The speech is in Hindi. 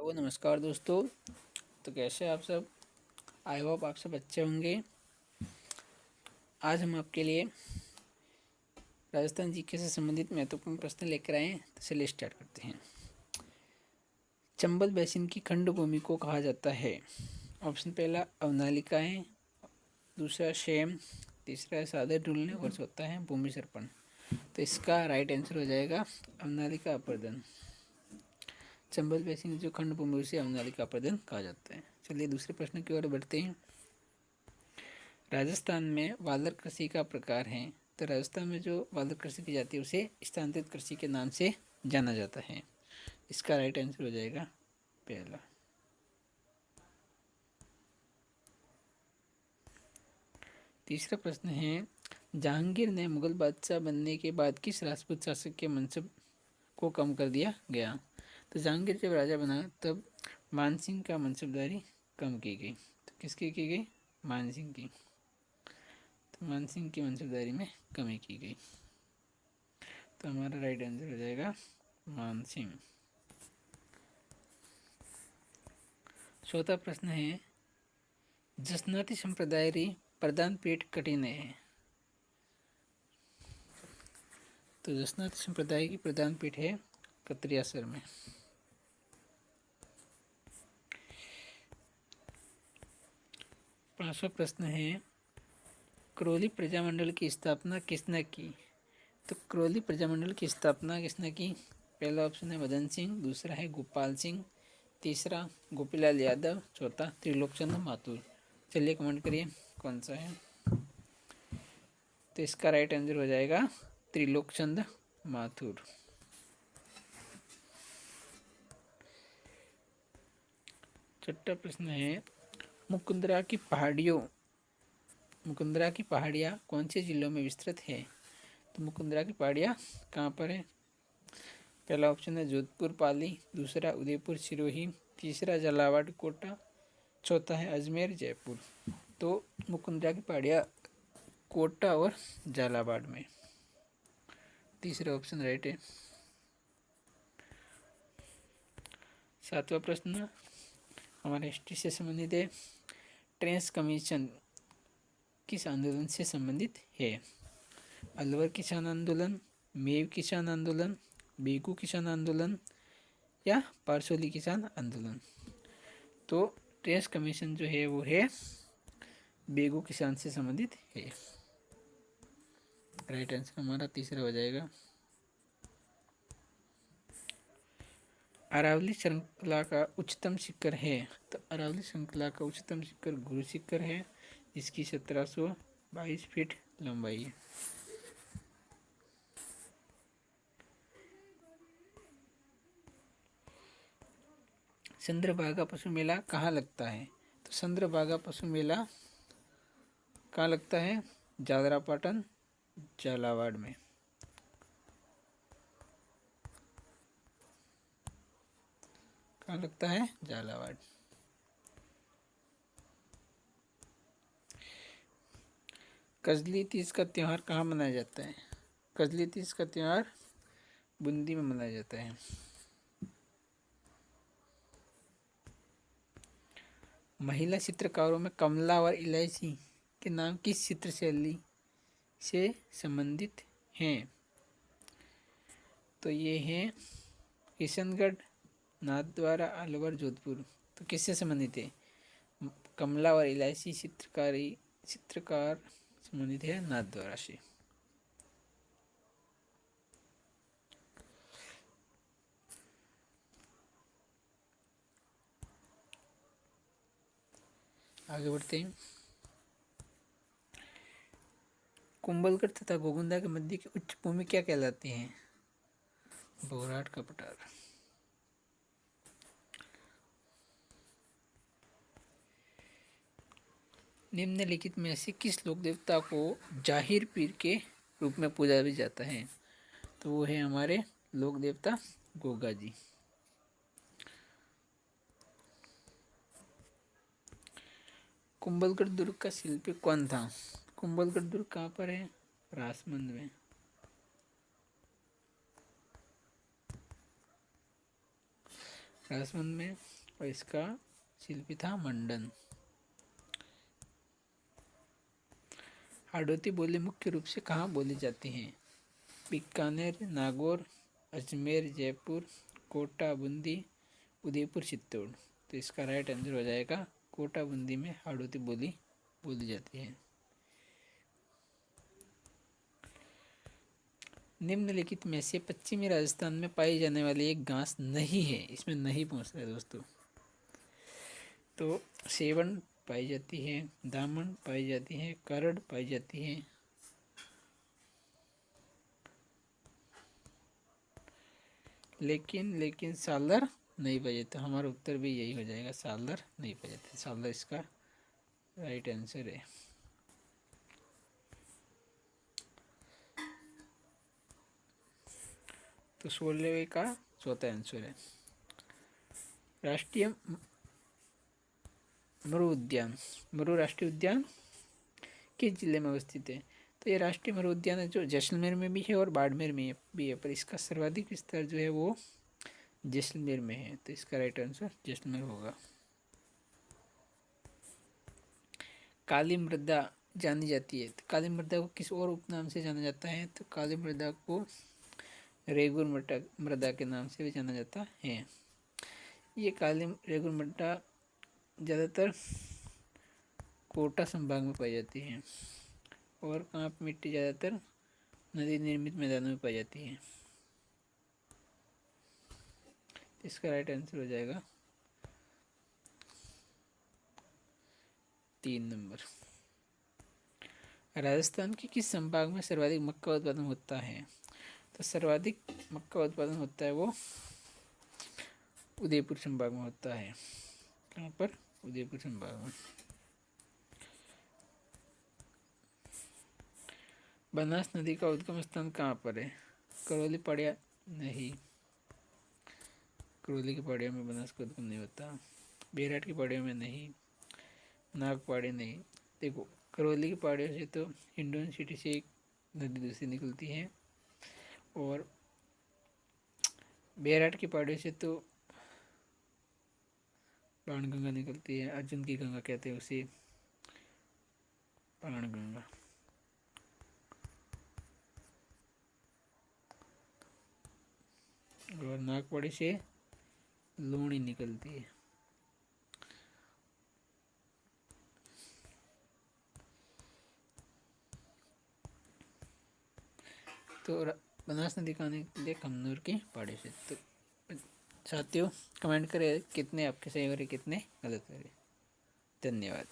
हेलो नमस्कार दोस्तों। तो कैसे आप सब? आई होप आप सब अच्छे होंगे। आज हम आपके लिए राजस्थान जीके से संबंधित महत्वपूर्ण प्रश्न लेकर आए हैं। तो चलिए स्टार्ट करते हैं। चंबल बेसिन की खंड भूमि को कहा जाता है। ऑप्शन पहला अवनालिका है, दूसरा शेम, तीसरा है सादर ढूलने और चौथा है भूमि सर्पण। तो इसका राइट आंसर हो जाएगा अवनालिका अपर्दन। चंबल बेसिन जो खंड भूमि उसे अवनालिका अपर्दन कहा जाता है। चलिए दूसरे प्रश्न की ओर बढ़ते हैं। राजस्थान में वालर कृषि का प्रकार है। तो राजस्थान में जो वालर कृषि की जाती है उसे स्थानांतरित कृषि के नाम से जाना जाता है। इसका राइट आंसर हो जाएगा पहला। तीसरा प्रश्न है, जहांगीर ने मुगल बादशाह बनने के बाद किस राजपूत शासक के मनसब को कम कर दिया गया? तो जहांगीर जब राजा बना तब मानसिंह का मनसबदारी कम की गई। तो किसकी की गई? मानसिंह की। तो मानसिंह की मनसबदारी में कमी की गई। तो हमारा राइट आंसर हो जाएगा मानसिंह। चौथा प्रश्न है, जसनाती संप्रदाय री प्रधान पीठ कठिन है। तो जसनाती संप्रदाय की प्रधान पीठ है कत्रियासर में। पांचवा प्रश्न है, करौली प्रजामंडल की स्थापना किसने की? तो करौली प्रजामंडल की स्थापना किसने की? पहला ऑप्शन है मदन सिंह, दूसरा है गोपाल सिंह, तीसरा गोपीलाल यादव, चौथा त्रिलोकचंद माथुर। चलिए कमेंट करिए कौन सा है। तो इसका राइट आंसर हो जाएगा त्रिलोकचंद माथुर। छठा प्रश्न है, मुकुंदरा की पहाड़ियाँ कौन से जिलों में विस्तृत है? तो मुकुंदरा की पहाड़ियाँ कहाँ पर है? पहला ऑप्शन है जोधपुर पाली, दूसरा उदयपुर सिरोही, तीसरा झालावाड़ कोटा, चौथा है अजमेर जयपुर। तो मुकुंदरा की पहाड़ियाँ कोटा और झालावाड़ में। तीसरा ऑप्शन राइट है। सातवां प्रश्न हमारे हिस्ट्री से संबंधित है। ट्रेंच कमीशन किस आंदोलन से संबंधित है? अलवर किसान आंदोलन, मेव किसान आंदोलन, बेगू किसान आंदोलन या पारसोली किसान आंदोलन। तो ट्रेंच कमीशन जो है वो है बेगू किसान से संबंधित है। राइट आंसर हमारा तीसरा हो जाएगा। अरावली श्रृंखला का उच्चतम शिखर है। तो अरावली श्रृंखला का उच्चतम शिखर गुरु शिखर है, जिसकी 1722 फीट लंबाई है। चंद्रभागा पशु मेला कहाँ लगता है? तो चंद्रभागा पशु मेला कहाँ लगता है? जादरापाटन झालावाड़ में। कहाँ लगता है? झालावाड़। कजली तीज का त्यौहार कहाँ मनाया जाता है? कजली तीज का त्यौहार बूंदी में मनाया जाता है। महिला चित्रकारों में कमला और इलायची के नाम किस चित्र शैली से संबंधित हैं? तो ये हैं किशनगढ़, नाथद्वारा, अलवर, जोधपुर। तो किससे संबंधित है? कमला और इलायची चित्रकार संबंधित है नाथद्वारा से। आगे बढ़ते हैं। कुंभलगढ़ तथा गोगुंदा के मध्य की उच्च भूमि क्या कहलाती है? बोराट का पठार। निम्नलिखित में से किस लोक देवता को जाहिर पीर के रूप में पूजा भी जाता है? तो वो है हमारे लोक देवता गोगा जी। कुंभलगढ़ दुर्ग का शिल्पी कौन था? कुंभलगढ़ दुर्ग कहाँ पर है? राजमंद में। राजस्थान में, और इसका शिल्पी था मंडन। हाड़ौती बोली मुख्य रूप से कहाँ बोली जाती हैं? बीकानेर, नागौर, अजमेर, जयपुर, कोटा, बूंदी, उदयपुर, चित्तौड़। तो इसका राइट आंसर हो जाएगा कोटा बूंदी में हाड़ौती बोली बोली जाती है। निम्नलिखित में से पश्चिमी राजस्थान में पाई जाने वाली एक घास नहीं है, इसमें नहीं पहुंच रहा है दोस्तों। तो सेवन पाई जाती है, दामन पाई जाती है, करड़ पाई जाती है, लेकिन सालर नहीं पाई जाती। हमारा उत्तर भी यही हो जाएगा, सालर नहीं पाई जाती। सालर इसका राइट आंसर है। तो 16वें का चौथा आंसर है। राष्ट्रीय मरु उद्यान, मरु राष्ट्रीय उद्यान किस जिले में अवस्थित है? तो ये राष्ट्रीय मरु उद्यान है जो जैसलमेर में भी है और बाड़मेर में भी है, पर इसका सर्वाधिक विस्तार जो है वो जैसलमेर में है। तो इसका राइट आंसर जैसलमेर होगा। काली मृदा जानी जाती है, तो काली मृदा को किस और उपनाम से जाना जाता है? तो काली मृदा को रेगुर मृदा के नाम से भी जाना जाता है। ये काली रेगुर मृदा ज़्यादातर कोटा संभाग में पाई जाती है, और कहाँ पर मिट्टी ज़्यादातर नदी निर्मित मैदानों में पाई जाती है। इसका राइट आंसर हो जाएगा 3 नंबर। राजस्थान के किस संभाग में सर्वाधिक मक्का उत्पादन होता है? तो सर्वाधिक मक्का उत्पादन होता है वो उदयपुर संभाग में होता है। कहाँ पर? उदयपुर संभाग में। बनास नदी का उद्गम स्थान कहाँ पर है? करौली पड़िया नहीं, करौली की पहाड़ियों में बनास का उद्गम नहीं होता। बेरहाट की पहाड़ियों में नहीं, नाग पहाड़ी नहीं। देखो, करौली की पहाड़ियों से तो हिंडौन सिटी से एक नदी दूसरी निकलती है, और बेरहाट की पहाड़ियों से तो बाणगंगा निकलती है। अर्जुन की गंगा कहते हैं उसे, बाणगंगा। और नागपहाड़ी से लूणी निकलती है। तो बनास नदी का आने के लिए कमनूर की पहाड़ी से। तो साथियों, कमेंट करें कितने आपके सही हो रहे, कितने गलत हो रहे। धन्यवाद।